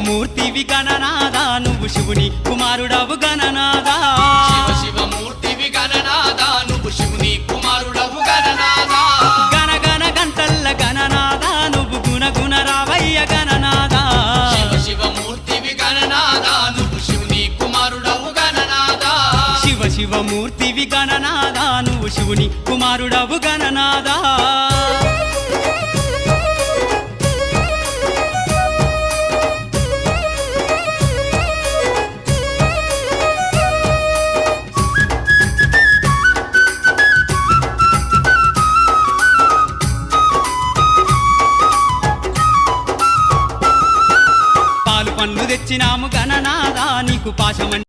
శివమూర్తివి గణనాదా నువ్వు శివుని కుమారుడవు గణనాదా శివ శివమూర్తివి గణనాదా నువ్వు శివుని కుమారుడవు గణనాదా గణ గణ గంటల్ల గణనాదా నువ్వు గుణ గుణ రావయ్య గణనాదా శివ శివమూర్తివి గణనాదా నువ్వు శివుని కుమారుడవు గణనాదా శివ శివమూర్తివి గణనాదా నువ్వు శివుని కుమారుడవు గణనాదా పండ్లు తెచ్చినాము గణనాదా నీకు పాశమంటే